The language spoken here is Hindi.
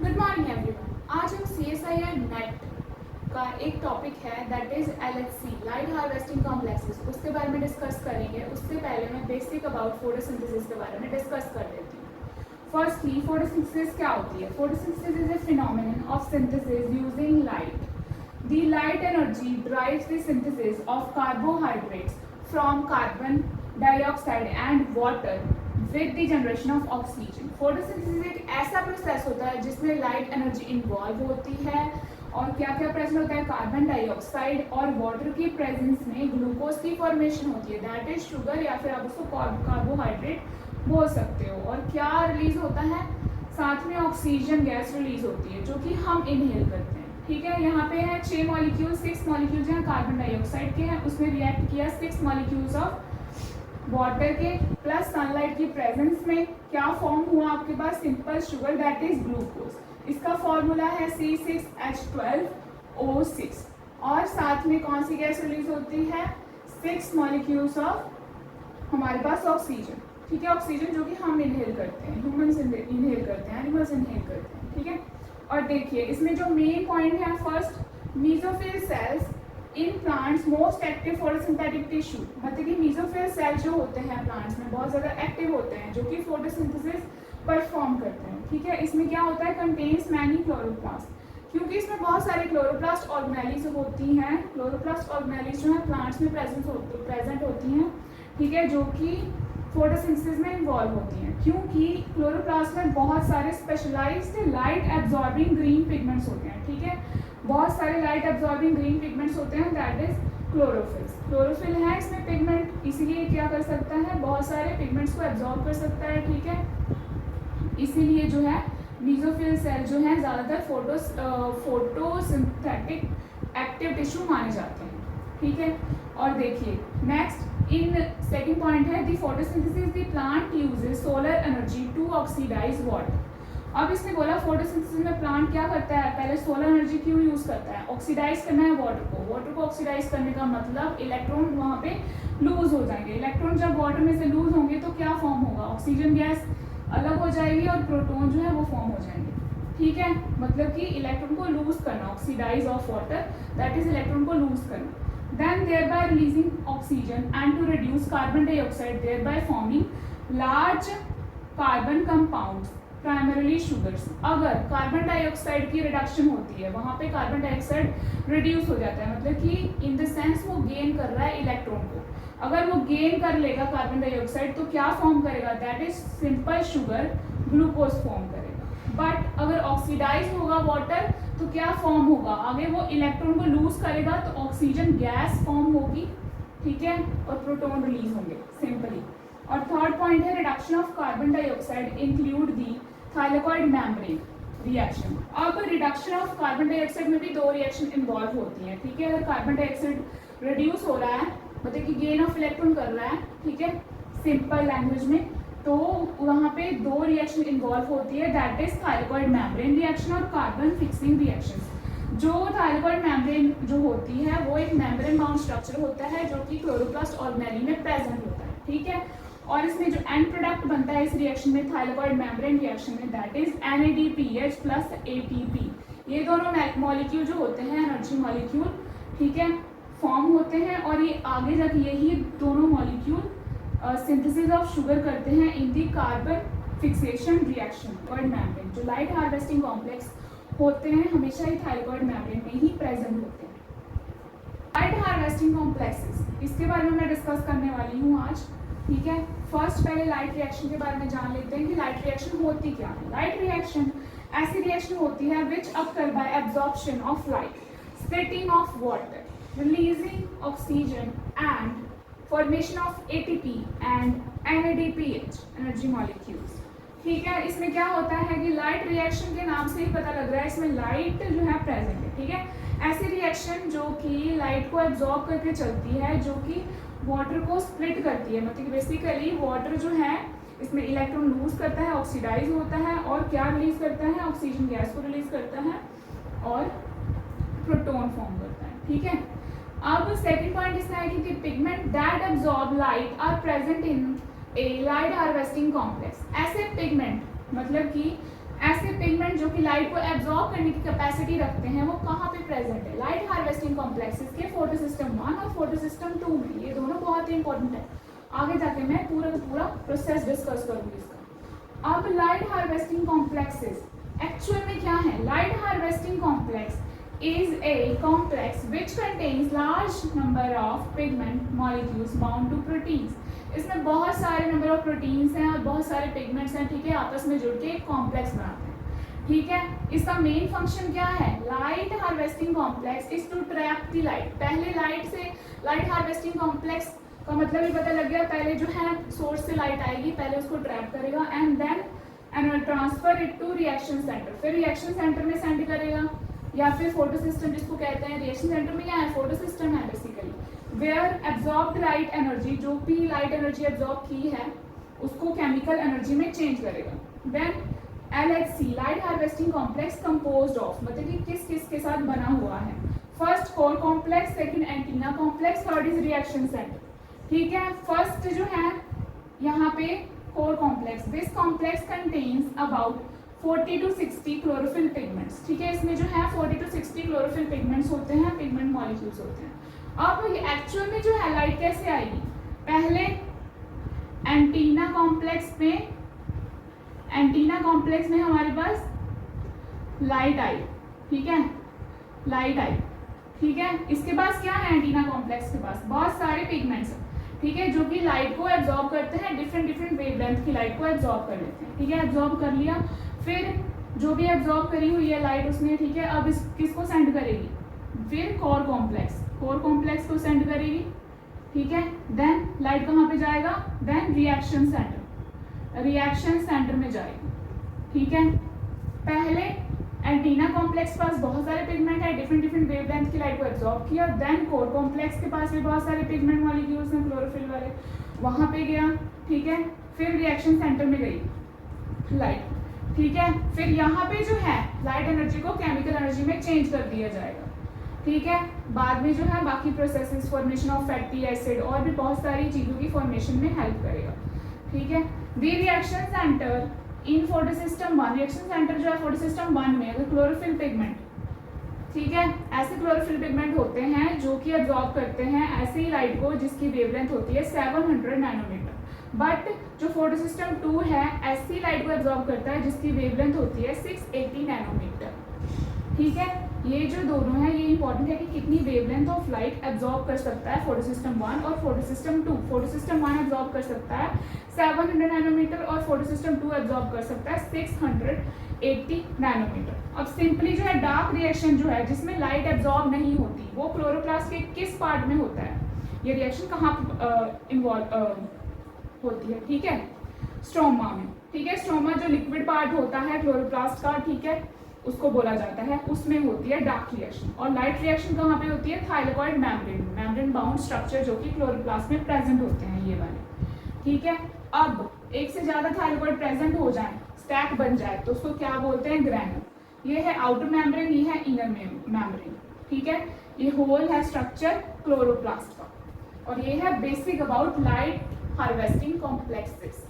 Good morning everyone. आज हम CSIR नेट का एक टॉपिक है that is LHC light harvesting complexes, उसके बारे में डिस्कस करेंगे। उससे पहले मैं बेसिक अबाउट फोटोसिंथेसिस के बारे में डिस्कस कर देती हूँ। फर्स्टली फोटोसिंथेसिस क्या होती है? Photosynthesis is a phenomenon of synthesis using light. The light energy drives the synthesis of carbohydrates from carbon dioxide and water with the generation of oxygen. Photosynthesis एक ऐसा प्रोसेस होता है जिसमें लाइट एनर्जी इन्वॉल्व होती है और क्या क्या प्रेजेंट होता है? कार्बन डाइऑक्साइड और वाटर की प्रेजेंस में ग्लूकोज की फॉर्मेशन होती है, दैट इज शुगर, या फिर आप उसको कार्बोहाइड्रेट बोल सकते हो। और क्या रिलीज होता है? साथ में ऑक्सीजन गैस रिलीज होती है जो कि हम इनहेल करते हैं। ठीक है, यहाँ पे है 6 मॉलिक्यूल, 6 मॉलिक्यूल जो है कार्बन डाइऑक्साइड के हैं, उसमें रिएक्ट किया 6 मॉलिक्यूल्स ऑफ वाटर के प्लस सनलाइट की प्रेजेंस में। क्या फॉर्म हुआ आपके पास? Simple sugar that is glucose. इसका फॉर्मूला है C6H12O6। और साथ में कौन सी गैस रिलीज होती है? 6 मॉलिक्यूल्स ऑफ हमारे पास ऑक्सीजन। ठीक है, ऑक्सीजन जो कि हम इनहेल करते हैं, ह्यूमंस इनहेल करते हैं, एनिमल्स इनहेल करते हैं। ठीक है, और देखिए इसमें जो मेन पॉइंट है, first mesophyll cells in plants most active photosynthetic tissue. मतलब कि मीजोफिल सेल जो होते हैं प्लांट्स में बहुत ज़्यादा एक्टिव होते हैं जो कि फोटोसिंथेसिस परफॉर्म करते हैं। ठीक है, इसमें क्या होता है? कंटेन्स मैनी क्लोरोप्लास्ट, क्योंकि इसमें बहुत सारे क्लोरोप्लास्ट ऑर्गेनेलीज होती हैं। क्लोरोप्लास्ट ऑर्गेनेलीज जो है प्लांट्स में प्रेजेंट होती हैं। ठीक है, जो कि फोटोसिंथेसिस में इन्वॉल्व होती हैं, क्योंकि क्लोरोप्लास्ट में बहुत सारे specialised light absorbing green pigments होते हैं। ठीक है, बहुत सारे लाइट एब्जॉर्बिंग ग्रीन पिगमेंट्स होते हैं, दैट इज क्लोरोफिल्स। क्लोरोफिल है इसमें पिगमेंट, इसीलिए क्या कर सकता है? बहुत सारे पिगमेंट्स को एब्जॉर्ब कर सकता है। ठीक है, इसीलिए जो है मीजोफिल सेल जो है ज़्यादातर फोटोसिंथेटिक एक्टिव टिश्यू माने जाते हैं। ठीक है, और देखिए नेक्स्ट इन सेकंड पॉइंट है the photosynthesis the plant uses solar energy to oxidise water. अब इसने बोला फोटोसिंथेसिस में प्लांट क्या करता है? पहले सोलर एनर्जी क्यों यूज करता है? ऑक्सीडाइज करना है वाटर को। वाटर को ऑक्सीडाइज करने का मतलब इलेक्ट्रॉन वहाँ पे लूज हो जाएंगे। इलेक्ट्रॉन जब वाटर में से लूज होंगे तो क्या फॉर्म होगा? ऑक्सीजन गैस अलग हो जाएगी और प्रोटॉन जो है वो फॉर्म हो जाएंगे। ठीक है, मतलब कि इलेक्ट्रॉन को लूज करना, oxidise of water that is electron को लूज करना। Then thereby releasing oxygen and to reduce carbon dioxide, thereby forming large carbon compounds, primarily sugars. अगर कार्बन डाइऑक्साइड की रिडक्शन होती है, वहाँ पे कार्बन डाइऑक्साइड रिड्यूस हो जाता है, मतलब कि इन द सेंस वो गेन कर रहा है इलेक्ट्रॉन को। अगर वो गेन कर लेगा कार्बन डाइऑक्साइड तो क्या फॉर्म करेगा? That is simple sugar, glucose form करेगा। बट अगर ऑक्सीडाइज होगा वाटर तो क्या फॉर्म होगा? आगे वो इलेक्ट्रॉन को लूज करेगा तो ऑक्सीजन गैस फॉर्म होगी। ठीक है, और प्रोटॉन रिलीज होंगे सिंपली। और थर्ड पॉइंट है reduction of carbon dioxide include the thylakoid membrane reaction. अब रिडक्शन ऑफ कार्बन डाइऑक्साइड में भी 2 रिएक्शन इन्वॉल्व होती हैं। ठीक है, अगर कार्बन डाइऑक्साइड रिड्यूस हो रहा है, मतलब कि गेन ऑफ इलेक्ट्रॉन कर रहा है, ठीक है, सिंपल लैंग्वेज में, तो वहाँ पे 2 रिएक्शन इन्वॉल्व होती है, that is thylakoid membrane reaction और कार्बन फिक्सिंग रिएक्शन। जो थाइलाकॉइड मेम्ब्रेन जो होती है वो एक मेम्ब्रेन बाउंड स्ट्रक्चर होता है जो कि क्लोरोप्लास्ट ऑर्गेनेली में प्रेजेंट होता है। ठीक है, और इसमें जो एंड प्रोडक्ट बनता है इस रिएक्शन में, थाइलाकॉइड मेम्ब्रेन रिएक्शन में, that is NADPH plus ATP। ये दोनों मॉलिक्यूल जो होते हैं एनर्जी मॉलिक्यूल, ठीक है, फॉर्म होते हैं और ये आगे जाके यही दोनों मॉलिक्यूल सिंथेसिस ऑफ शुगर करते हैं in the carbon fixation reaction. Thylakoid membrane जो लाइट हार्वेस्टिंग कॉम्प्लेक्स होते हैं हमेशा ही थाइलाकॉइड मेम्ब्रेन में ही प्रेजेंट होते हैं। लाइट हार्वेस्टिंग कॉम्प्लेक्सेस, इसके बारे में मैं डिस्कस करने वाली हूँ आज। ठीक है, फर्स्ट पहले लाइट रिएक्शन के बारे में जान लेते हैं कि लाइट रिएक्शन होती क्या है। लाइट रिएक्शन ऐसी रिएक्शन होती है which occur by absorption of light, splitting of water, releasing oxygen and formation of ATP and NADPH energy molecules. ठीक है, इसमें क्या होता है कि लाइट रिएक्शन के नाम से ही पता लग रहा है इसमें लाइट जो है प्रेजेंट है। ठीक है, ऐसी रिएक्शन जो कि लाइट को एब्जॉर्ब करके चलती है, जो कि वाटर को स्प्लिट करती है, मतलब बेसिकली वाटर जो है इसमें इलेक्ट्रॉन लूज करता है, ऑक्सीडाइज होता है और क्या रिलीज करता है? ऑक्सीजन गैस को रिलीज करता है और प्रोटॉन फॉर्म करता है। ठीक है, अब सेकंड पॉइंट इसमें है कि pigment that absorb light are present in a light harvesting complex. ऐसे पिगमेंट मतलब कि ऐसे पिगमेंट जो कि लाइट को एब्जॉर्ब करने की कैपेसिटी रखते हैं वो कहाँ पे प्रेजेंट है? लाइट हार्वेस्टिंग कॉम्प्लेक्सेस के फोटोसिस्टम 1 और फोटोसिस्टम 2 में। ये दोनों बहुत ही इंपॉर्टेंट है, आगे जाके मैं पूरा का पूरा प्रोसेस डिस्कस करूंगी इसका। अब लाइट हार्वेस्टिंग कॉम्प्लेक्सेस एक्चुअल में क्या है? Light harvesting complex is a complex which contains large number of pigment molecules bound to proteins। इसमें बहुत सारे नंबर ऑफ प्रोटीन्स हैं और बहुत सारे पिगमेंट्स हैं, ठीक है, आपस में जुड़ के एक कॉम्प्लेक्स बनाते हैं, ठीक है। इसका मेन फंक्शन क्या है? Light harvesting complex is to trap the light. पहले लाइट हार्वेस्टिंग कॉम्प्लेक्स का मतलब ही पता लग गया, पहले जो है सोर्स से लाइट आएगी, पहले उसको ट्रैप करेगा and then transfer it to reaction centre, फिर रिएक्शन सेंटर में सेंड करेगा, या फिर फोटो सिस्टम जिसको कहते हैं। रिएक्शन सेंटर में क्या है? फोटो सिस्टम है basically, where absorbed light energy, जो भी लाइट एनर्जी एब्जॉर्ब की है उसको केमिकल एनर्जी में चेंज करेगा। Then LHC light harvesting complex composed of, मतलब कि किस किस के साथ बना हुआ है? First core complex, second antenna complex, third is reaction centre, ठीक है। फर्स्ट जो है यहाँ पे core complex, this complex contains about 40 to 60 chlorophyll pigments, ठीक है। इसमें जो है 40 to 60 क्लोरोफिल पिगमेंट्स होते हैं, पिगमेंट मॉलिक्यूल्स होते हैं। अब ये एक्चुअल में जो है लाइट कैसे आएगी? पहले एंटीना कॉम्प्लेक्स में हमारे पास लाइट आई, ठीक है, लाइट आई, ठीक है। इसके पास क्या है? एंटीना कॉम्प्लेक्स के पास बहुत सारे पिगमेंट्स हैं, ठीक है, जो कि लाइट को एब्जॉर्ब करते हैं, डिफरेंट वेवलेंथ की लाइट को एब्जॉर्ब कर लेते हैं, ठीक है। एब्जॉर्ब कर लिया, फिर जो भी एब्जॉर्ब करी हुई है लाइट उसने, ठीक है, अब किसको सेंड करेगी? फिर कोर कॉम्प्लेक्स को सेंड करेगी, ठीक है। देन लाइट कहाँ पे जाएगा? देन रिएक्शन सेंटर में जाएगी, ठीक है। पहले एंटीना कॉम्प्लेक्स के पास बहुत सारे पिगमेंट है, डिफरेंट वेवलेंथ की लाइट को एब्जॉर्ब किया। देन कोर कॉम्प्लेक्स के पास भी बहुत सारे पिगमेंट मॉलिक्यूल्स हैं क्लोरोफिल वाले, वहाँ पे गया, ठीक है। फिर रिएक्शन सेंटर में गई लाइट, ठीक है। फिर यहाँ पे जो है लाइट एनर्जी को केमिकल एनर्जी में चेंज कर दिया जाएगा, ठीक है। बाद में जो है बाकी processes, formation of fatty acid और भी बहुत सारी चीज़ों की फॉर्मेशन में हेल्प करेगा, ठीक है। दी रिएक्शन सेंटर इन फोटोसिस्टम 1, रिएक्शन सेंटर जो है फोटोसिस्टम 1 में अगर क्लोरोफिल पिगमेंट, ठीक है, ऐसे क्लोरोफिल पिगमेंट होते हैं जो कि एब्जॉर्ब करते हैं ऐसे ही लाइट को जिसकी वेवलेंथ होती है 700 नैनोमीटर। बट जो फोटोसिस्टम 2 है ऐसी लाइट को एब्जॉर्ब करता है जिसकी वेवलेंथ होती है 680 नैनोमीटर, ठीक है। ये जो दोनों है ये इंपॉर्टेंट है कि कितनी वेवलेंथ ऑफ लाइट एब्जॉर्ब कर सकता है फोटोसिस्टम 1 और फोटोसिस्टम 2। फोटोसिस्टम 1 एब्जॉर्ब कर सकता है 700 नैनोमीटर और फोटोसिस्टम 2 एब्जॉर्ब कर सकता है 680 नैनोमीटर। अब सिंपली जो है डार्क रिएक्शन जो है जिसमें लाइट एब्जॉर्ब नहीं होती वो क्लोरोप्लास्ट के किस पार्ट में होता है? ये रिएक्शन कहाँ इन्वॉल्व होती है? ठीक है, स्ट्रोमा में, ठीक है। स्ट्रोमा जो लिक्विड पार्ट होता है क्लोरोप्लास्ट का, ठीक है, उसको बोला जाता है, उसमें होती है डार्क रिएक्शन। और लाइट रिएक्शन कहाँ पे होती है? थाइलेकॉइड मेम्ब्रेन बाउंड स्ट्रक्चर जो कि क्लोरोप्लास्ट में प्रेजेंट होते हैं, ये वाले, ठीक है। अब एक से ज्यादा थाइलेकॉइड प्रेजेंट हो जाए, स्टैक बन जाए, तो उसको क्या बोलते हैं? ग्रैनुल। ये है आउटर मेम्ब्रेन, ये है इनर मेम्ब्रेन, ठीक है। ये होल है स्ट्रक्चर क्लोरोप्लास्ट का, और ये है basic about light harvesting complexes.